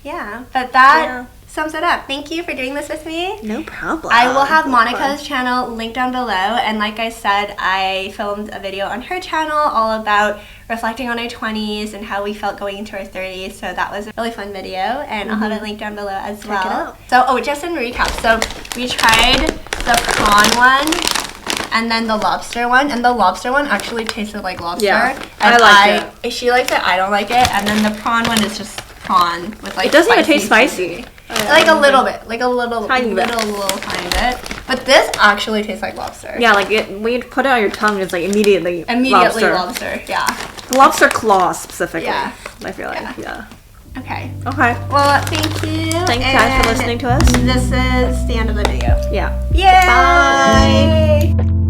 Yeah, but that sums it up. Thank you for doing this with me. No problem. I will have Monica's channel linked down below, and like I said, I filmed a video on her channel all about reflecting on our 20s and how we felt going into our 30s, so that was a really fun video, and I'll have it linked down below as well. Check it out. So, just in recap, so we tried the prawn one and then the lobster one, and the lobster one actually tasted like lobster. Yeah, and I like it. She likes it, I don't like it, and then the prawn one is just prawn with like it doesn't even taste spicy. Like a little bit, like a little tiny bit. little tiny bit. But this actually tastes like lobster. Yeah, like when you put it on your tongue, it's like immediately lobster. Yeah. Lobster claws specifically. Yeah. I feel like Okay. Well, thank you. Thanks guys for listening to us. This is the end of the video. Yeah. Yay! Bye.